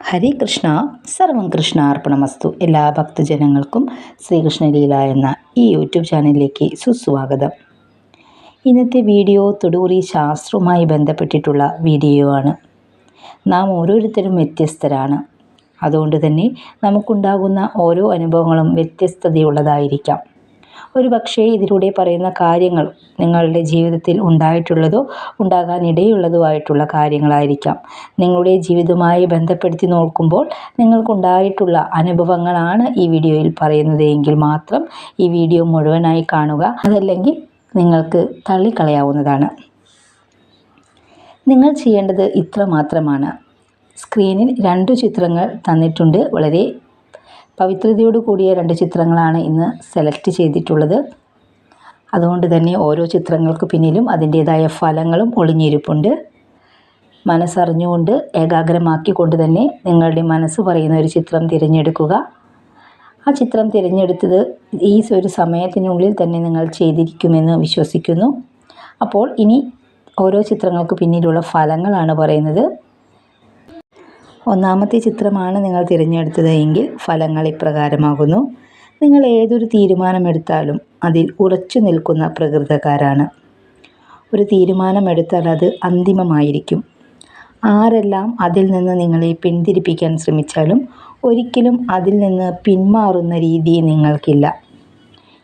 ഹരേ കൃഷ്ണ, സർവം കൃഷ്ണാർപ്പണമസ്തു. എല്ലാ ഭക്തജനങ്ങൾക്കും ശ്രീകൃഷ്ണലീല എന്ന ഈ യൂട്യൂബ് ചാനലിലേക്ക് സുസ്വാഗതം. ഇന്നത്തെ വീഡിയോ തൊടുകുറി ശാസ്ത്രവുമായി ബന്ധപ്പെട്ടിട്ടുള്ള വീഡിയോ ആണ്. നാം ഓരോരുത്തരും വ്യത്യസ്തരാണ്. അതുകൊണ്ട് തന്നെ നമുക്കുണ്ടാകുന്ന ഓരോ അനുഭവങ്ങളും വ്യത്യസ്തതയുള്ളതായിരിക്കാം. ഒരു പക്ഷേ ഇതിലൂടെ പറയുന്ന കാര്യങ്ങൾ നിങ്ങളുടെ ജീവിതത്തിൽ ഉണ്ടായിട്ടുള്ളതോ ഉണ്ടാകാനിടയുള്ളതോ ആയിട്ടുള്ള കാര്യങ്ങളായിരിക്കാം. നിങ്ങളുടെ ജീവിതവുമായി ബന്ധപ്പെടുത്തി നോക്കുമ്പോൾ നിങ്ങൾക്കുണ്ടായിട്ടുള്ള അനുഭവങ്ങളാണ് ഈ വീഡിയോയിൽ പറയുന്നത് എങ്കിൽ മാത്രം ഈ വീഡിയോ മുഴുവനായി കാണുക. അതല്ലെങ്കിൽ നിങ്ങൾക്ക് തള്ളിക്കളയാവുന്നതാണ്. നിങ്ങൾ ചെയ്യേണ്ടത് ഇത്ര മാത്രമാണ്. സ്ക്രീനിൽ 2 ചിത്രങ്ങൾ തന്നിട്ടുണ്ട്. വളരെ പവിത്രതയോട് കൂടിയ 2 ചിത്രങ്ങളാണ് ഇന്ന് സെലക്ട് ചെയ്തിട്ടുള്ളത്. അതുകൊണ്ട് തന്നെ ഓരോ ചിത്രങ്ങൾക്ക് പിന്നിലും അതിൻ്റേതായ ഫലങ്ങളും ഒളിഞ്ഞിരിപ്പുണ്ട്. മനസ്സറിഞ്ഞുകൊണ്ട് ഏകാഗ്രമാക്കിക്കൊണ്ട് തന്നെ നിങ്ങളുടെ മനസ്സ് പറയുന്ന ഒരു ചിത്രം തിരഞ്ഞെടുക്കുക. ആ ചിത്രം തിരഞ്ഞെടുത്തത് ഈ ഒരു സമയത്തിനുള്ളിൽ തന്നെ നിങ്ങൾ ചെയ്തിരിക്കുമെന്ന് വിശ്വസിക്കുന്നു. അപ്പോൾ ഇനി ഓരോ ചിത്രങ്ങൾക്ക് പിന്നിലുള്ള ഫലങ്ങളാണ് പറയുന്നത്. ഒന്നാമത്തെ ചിത്രമാണ് നിങ്ങൾ തിരഞ്ഞെടുത്തത് എങ്കിൽ ഫലങ്ങൾ ഇപ്രകാരമാകുന്നു. നിങ്ങൾ ഏതൊരു തീരുമാനമെടുത്താലും അതിൽ ഉറച്ചു നിൽക്കുന്ന പ്രകൃതക്കാരാണ്. ഒരു തീരുമാനമെടുത്താൽ അത് അന്തിമമായിരിക്കും. ആരെല്ലാം അതിൽ നിന്ന് നിങ്ങളെ പിന്തിരിപ്പിക്കാൻ ശ്രമിച്ചാലും ഒരിക്കലും അതിൽ നിന്ന് പിന്മാറുന്ന രീതി നിങ്ങൾക്കില്ല.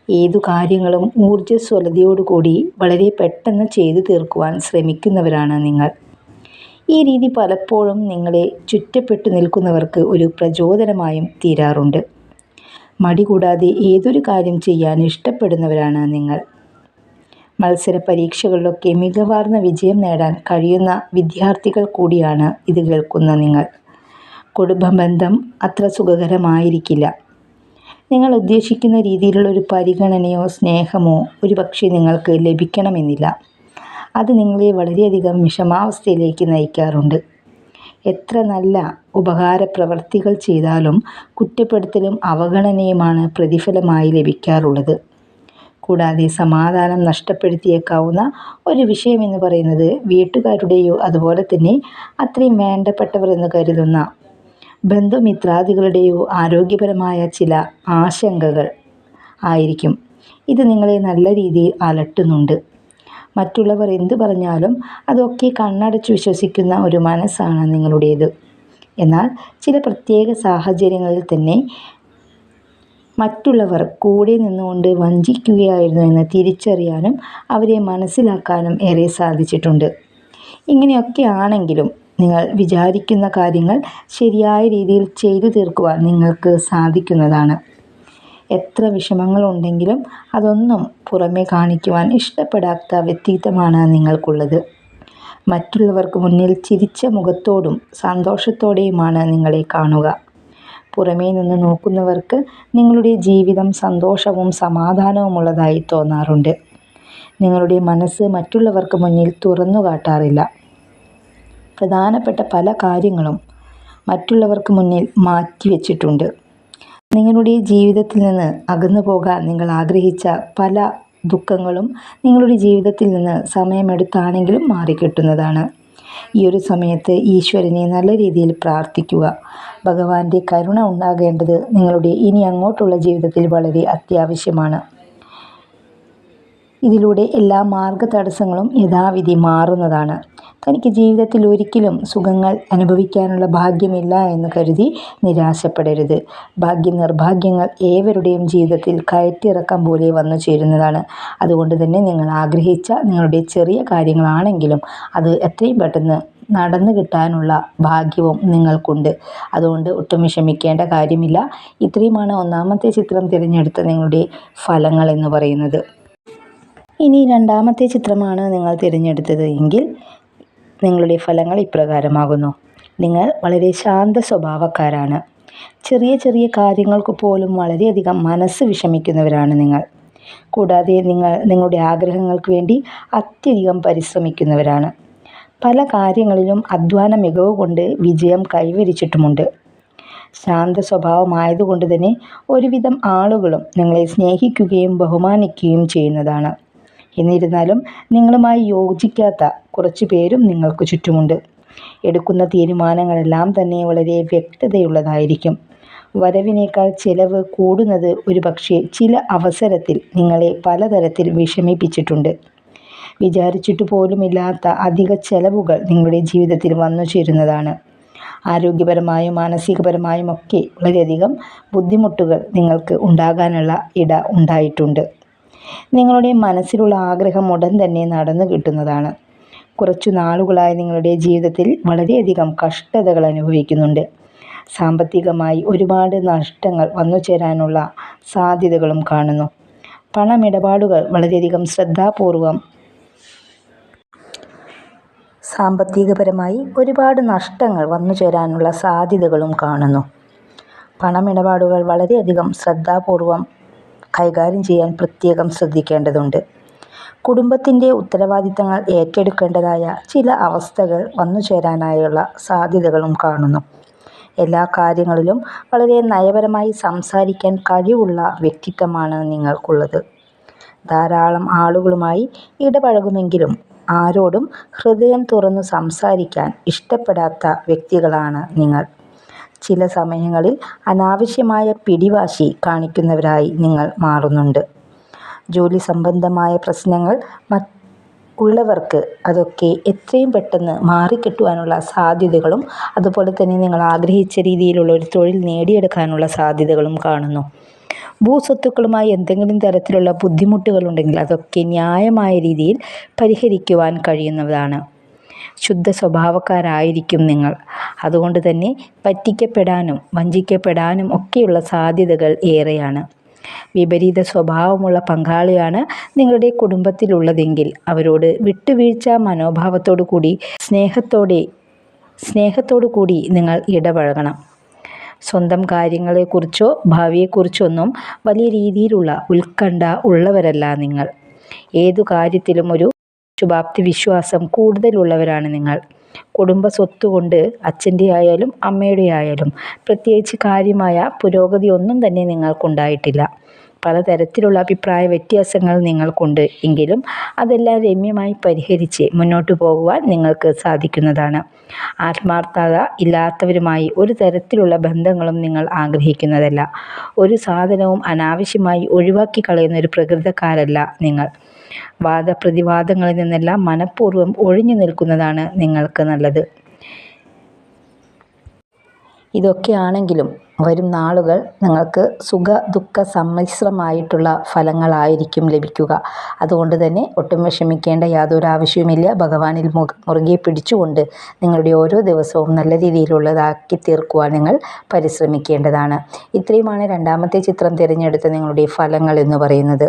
ഏതു കാര്യങ്ങളും ഊർജ്ജസ്വലതയോടുകൂടി വളരെ പെട്ടെന്ന് ചെയ്തു തീർക്കുവാൻ ശ്രമിക്കുന്നവരാണ് നിങ്ങൾ. ഈ രീതി പലപ്പോഴും നിങ്ങളെ ചുറ്റപ്പെട്ടു നിൽക്കുന്നവർക്ക് ഒരു പ്രചോദനമായും തീരാറുണ്ട്. മടി കൂടാതെ ഏതൊരു കാര്യം ചെയ്യാൻ ഇഷ്ടപ്പെടുന്നവരാണ് നിങ്ങൾ. മത്സര പരീക്ഷകളിലൊക്കെ മികവാർന്ന വിജയം നേടാൻ കഴിയുന്ന വിദ്യാർത്ഥികൾ കൂടിയാണ് ഇത് കേൾക്കുന്ന നിങ്ങൾ. കുടുംബബന്ധം അത്ര സുഖകരമായിരിക്കില്ല. നിങ്ങൾ ഉദ്ദേശിക്കുന്ന രീതിയിലുള്ള ഒരു പരിഗണനയോ സ്നേഹമോ ഒരുപക്ഷെ നിങ്ങൾക്ക് ലഭിക്കണമെന്നില്ല. അത് നിങ്ങളെ വളരെയധികം വിഷമാവസ്ഥയിലേക്ക് നയിക്കാറുണ്ട്. എത്ര നല്ല ഉപകാര പ്രവർത്തികൾ ചെയ്താലും കുറ്റപ്പെടുത്തലും അവഗണനയുമാണ് പ്രതിഫലമായി ലഭിക്കാറുള്ളത്. കൂടാതെ സമാധാനം നഷ്ടപ്പെടുത്തിയേക്കാവുന്ന ഒരു വിഷയമെന്ന് പറയുന്നത് വീട്ടുകാരുടെയോ അതുപോലെ തന്നെ അത്രയും വേണ്ടപ്പെട്ടവർ എന്ന് കരുതുന്ന ബന്ധുമിത്രാദികളുടെയോ ആരോഗ്യപരമായ ചില ആശങ്കകൾ ആയിരിക്കും. ഇത് നിങ്ങളെ നല്ല രീതിയിൽ അലട്ടുന്നുണ്ട്. മറ്റുള്ളവർ എന്തു പറഞ്ഞാലും അതൊക്കെ കണ്ണടച്ച് വിശ്വസിക്കുന്ന ഒരു മനസ്സാണ് നിങ്ങളുടേത്. എന്നാൽ ചില പ്രത്യേക സാഹചര്യങ്ങളിൽ തന്നെ മറ്റുള്ളവർ കൂടെ നിന്നുകൊണ്ട് വഞ്ചിക്കുകയായിരുന്നു എന്ന് തിരിച്ചറിയാനും അവരെ മനസ്സിലാക്കാനും ഏറെ സാധിച്ചിട്ടുണ്ട്. ഇങ്ങനെയൊക്കെ ആണെങ്കിലും നിങ്ങൾ വിചാരിക്കുന്ന കാര്യങ്ങൾ ശരിയായ രീതിയിൽ ചെയ്തു തീർക്കുവാൻ നിങ്ങൾക്ക് സാധിക്കുന്നതാണ്. എത്ര വിഷമങ്ങളുണ്ടെങ്കിലും അതൊന്നും പുറമേ കാണിക്കുവാൻ ഇഷ്ടപ്പെടാത്ത വ്യക്തിത്വമാണ് നിങ്ങൾക്കുള്ളത്. മറ്റുള്ളവർക്ക് മുന്നിൽ ചിരിച്ച മുഖത്തോടും സന്തോഷത്തോടെയുമാണ് നിങ്ങളെ കാണുക. പുറമേ നിന്ന് നോക്കുന്നവർക്ക് നിങ്ങളുടെ ജീവിതം സന്തോഷവും സമാധാനവുമുള്ളതായി തോന്നാറുണ്ട്. നിങ്ങളുടെ മനസ്സ് മറ്റുള്ളവർക്ക് മുന്നിൽ തുറന്നു കാട്ടാറില്ല. പ്രധാനപ്പെട്ട പല കാര്യങ്ങളും മറ്റുള്ളവർക്ക് മുന്നിൽ മാറ്റിവെച്ചിട്ടുണ്ട്. നിങ്ങളുടെ ജീവിതത്തിൽ നിന്ന് അകന്നു പോകാൻ നിങ്ങൾ ആഗ്രഹിച്ച പല ദുഃഖങ്ങളും നിങ്ങളുടെ ജീവിതത്തിൽ നിന്ന് സമയമെടുത്താണെങ്കിലും മാറിക്കിട്ടുന്നതാണ്. ഈ ഒരു സമയത്ത് ഈശ്വരനെ നല്ല രീതിയിൽ പ്രാർത്ഥിക്കുക. ഭഗവാന്റെ കരുണ ഉണ്ടാകേണ്ടത് നിങ്ങളുടെ ഇനി അങ്ങോട്ടുള്ള ജീവിതത്തിൽ വളരെ അത്യാവശ്യമാണ്. ഇതിലൂടെ എല്ലാ മാർഗതടസ്സങ്ങളും യഥാവിധി മാറുന്നതാണ്. തനിക്ക് ജീവിതത്തിൽ ഒരിക്കലും സുഖങ്ങൾ അനുഭവിക്കാനുള്ള ഭാഗ്യമില്ല എന്ന് കരുതി നിരാശപ്പെടരുത്. ഭാഗ്യനിർഭാഗ്യങ്ങൾ ഏവരുടെയും ജീവിതത്തിൽ കയറ്റിറക്കം പോലെ വന്നു ചേരുന്നതാണ്. അതുകൊണ്ട് തന്നെ നിങ്ങൾ ആഗ്രഹിച്ച നിങ്ങളുടെ ചെറിയ കാര്യങ്ങളാണെങ്കിലും അത് എത്രയും പെട്ടെന്ന് നടന്നു കിട്ടാനുള്ള ഭാഗ്യവും നിങ്ങൾക്കുണ്ട്. അതുകൊണ്ട് ഒട്ടും വിഷമിക്കേണ്ട കാര്യമില്ല. ഇത്രയുമാണ് ഒന്നാമത്തെ ചിത്രം തിരഞ്ഞെടുത്ത നിങ്ങളുടെ ഫലങ്ങൾ എന്ന് പറയുന്നത്. ഇനി രണ്ടാമത്തെ ചിത്രമാണ് നിങ്ങൾ തിരഞ്ഞെടുത്തത് എങ്കിൽ നിങ്ങളുടെ ഫലങ്ങൾ ഇപ്രകാരമാകുന്നു. നിങ്ങൾ വളരെ ശാന്ത സ്വഭാവക്കാരാണ്. ചെറിയ ചെറിയ കാര്യങ്ങൾക്ക് പോലും വളരെയധികം മനസ്സ് വിഷമിക്കുന്നവരാണ് നിങ്ങൾ. കൂടാതെ നിങ്ങളുടെ ആഗ്രഹങ്ങൾക്ക് വേണ്ടി അത്യധികം പരിശ്രമിക്കുന്നവരാണ്. പല കാര്യങ്ങളിലും അധ്വാന മികവ് കൊണ്ട് വിജയം കൈവരിച്ചിട്ടുമുണ്ട്. ശാന്ത സ്വഭാവമായതുകൊണ്ട് തന്നെ ഒരുവിധം ആളുകളും നിങ്ങളെ സ്നേഹിക്കുകയും ബഹുമാനിക്കുകയും ചെയ്യുന്നതാണ്. എന്നിരുന്നാലും നിങ്ങളുമായി യോജിക്കാത്ത കുറച്ച് പേരും നിങ്ങൾക്ക് ചുറ്റുമുണ്ട്. എടുക്കുന്ന തീരുമാനങ്ങളെല്ലാം തന്നെ വളരെ വ്യക്തതയുള്ളതായിരിക്കും. വരവിനേക്കാൾ ചെലവ് കൂടുന്നത് ഒരുപക്ഷേ ചില അവസരത്തിൽ നിങ്ങളെ പലതരത്തിൽ വിഷമിപ്പിച്ചിട്ടുണ്ട്. വിചാരിച്ചിട്ട് പോലുമില്ലാത്ത അധിക ചെലവുകൾ നിങ്ങളുടെ ജീവിതത്തിൽ വന്നു ചേരുന്നതാണ്. ആരോഗ്യപരമായും മാനസികപരമായും ഒക്കെ വളരെയധികം ബുദ്ധിമുട്ടുകൾ നിങ്ങൾക്ക് ഉണ്ടാകാനുള്ള ഇട ഉണ്ടായിട്ടുണ്ട്. നിങ്ങളുടെ മനസ്സിലുള്ള ആഗ്രഹം ഉടൻ തന്നെ നടന്നു കിട്ടുന്നതാണ്. കുറച്ചു നാളുകളായി നിങ്ങളുടെ ജീവിതത്തിൽ വളരെയധികം കഷ്ടതകൾ അനുഭവിക്കുന്നുണ്ട്. സാമ്പത്തികമായി ഒരുപാട് നഷ്ടങ്ങൾ വന്നു ചേരാനുള്ള സാധ്യതകളും കാണുന്നു. പണമിടപാടുകൾ വളരെയധികം ശ്രദ്ധാപൂർവം സാമ്പത്തികപരമായി ഒരുപാട് നഷ്ടങ്ങൾ വന്നു ചേരാനുള്ള സാധ്യതകളും കാണുന്നു. പണമിടപാടുകൾ വളരെയധികം ശ്രദ്ധാപൂർവം കൈകാര്യം ചെയ്യാൻ പ്രത്യേകം ശ്രദ്ധിക്കേണ്ടതുണ്ട്. കുടുംബത്തിൻ്റെ ഉത്തരവാദിത്തങ്ങൾ ഏറ്റെടുക്കേണ്ടതായ ചില അവസ്ഥകൾ വന്നു ചേരാനായുള്ള സാധ്യതകളും കാണുന്നു. എല്ലാ കാര്യങ്ങളിലും വളരെ നയപരമായി സംസാരിക്കാൻ കഴിവുള്ള വ്യക്തിത്വമാണ് നിങ്ങൾക്കുള്ളത്. ധാരാളം ആളുകളുമായി ഇടപഴകുമെങ്കിലും ആരോടും ഹൃദയം തുറന്നു സംസാരിക്കാൻ ഇഷ്ടപ്പെടാത്ത വ്യക്തികളാണ് നിങ്ങൾ. ചില സമയങ്ങളിൽ അനാവശ്യമായ പിടിവാശി കാണിക്കുന്നവരായി നിങ്ങൾ മാറുന്നുണ്ട്. ജോലി സംബന്ധമായ പ്രശ്നങ്ങൾ ഉള്ളവർക്ക് അതൊക്കെ എത്രയും പെട്ടെന്ന് മാറിക്കിട്ടുവാനുള്ള സാധ്യതകളും അതുപോലെ തന്നെ നിങ്ങൾ ആഗ്രഹിച്ച രീതിയിലുള്ള ഒരു തൊഴിൽ നേടിയെടുക്കാനുള്ള സാധ്യതകളും കാണുന്നു. ഭൂസ്വത്തുക്കളുമായി എന്തെങ്കിലും തരത്തിലുള്ള ബുദ്ധിമുട്ടുകളുണ്ടെങ്കിൽ അതൊക്കെ ന്യായമായ രീതിയിൽ പരിഹരിക്കുവാൻ കഴിയുന്നതാണ്. ശുദ്ധ സ്വഭാവക്കാരായിരിക്കും നിങ്ങൾ. അതുകൊണ്ട് തന്നെ പറ്റിക്കപ്പെടാനും വഞ്ചിക്കപ്പെടാനും ഒക്കെയുള്ള സാധ്യതകൾ ഏറെയാണ്. വിപരീത സ്വഭാവമുള്ള പങ്കാളിയാണ് നിങ്ങളുടെ കുടുംബത്തിലുള്ളതെങ്കിൽ അവരോട് വിട്ടുവീഴ്ച മനോഭാവത്തോടു കൂടി സ്നേഹത്തോടു കൂടി നിങ്ങൾ ഇടപഴകണം. സ്വന്തം കാര്യങ്ങളെക്കുറിച്ചോ ഭാവിയെക്കുറിച്ചോ ഒന്നും വലിയ രീതിയിലുള്ള ഉത്കണ്ഠ ഉള്ളവരല്ല നിങ്ങൾ. ഏതു കാര്യത്തിലും ഒരു ശുഭാപ്തി വിശ്വാസം കൂടുതലുള്ളവരാണ് നിങ്ങൾ. കുടുംബ സ്വത്തുകൊണ്ട് അച്ഛൻ്റെ ആയാലും അമ്മയുടെ ആയാലും പ്രത്യേകിച്ച് കാര്യമായ പുരോഗതി ഒന്നും തന്നെ നിങ്ങൾക്കുണ്ടായിട്ടില്ല. പലതരത്തിലുള്ള അഭിപ്രായ വ്യത്യാസങ്ങൾ നിങ്ങൾക്കുണ്ട്. എങ്കിലും അതെല്ലാം രമ്യമായി പരിഹരിച്ച് മുന്നോട്ട് പോകുവാൻ നിങ്ങൾക്ക് സാധിക്കുന്നതാണ്. ആത്മാർത്ഥത ഇല്ലാത്തവരുമായി ഒരു തരത്തിലുള്ള ബന്ധങ്ങളും നിങ്ങൾ ആഗ്രഹിക്കുന്നതല്ല. ഒരു സാധനവും അനാവശ്യമായി ഒഴിവാക്കി കളയുന്ന ഒരു പ്രകൃതക്കാരല്ല നിങ്ങൾ. വാദപ്രതിവാദങ്ങളിൽ നിന്നെല്ലാം മനഃപൂർവ്വം ഒഴിഞ്ഞു നിൽക്കുന്നതാണ് നിങ്ങൾക്ക് നല്ലത്. ഇതൊക്കെയാണെങ്കിലും വരും നാളുകൾ നിങ്ങൾക്ക് സുഖ ദുഃഖ സമ്മിശ്രമായിട്ടുള്ള ഫലങ്ങളായിരിക്കും ലഭിക്കുക. അതുകൊണ്ട് തന്നെ ഒട്ടും വിഷമിക്കേണ്ട യാതൊരു ആവശ്യവുമില്ല. ഭഗവാനിൽ മുറുകെ പിടിച്ചുകൊണ്ട് നിങ്ങളുടെ ഓരോ ദിവസവും നല്ല രീതിയിലുള്ളതാക്കി തീർക്കുവാൻ നിങ്ങൾ പരിശ്രമിക്കേണ്ടതാണ്. ഇത്രയുമാണ് രണ്ടാമത്തെ ചിത്രം തിരഞ്ഞെടുത്ത നിങ്ങളുടെ ഫലങ്ങൾ എന്ന് പറയുന്നത്.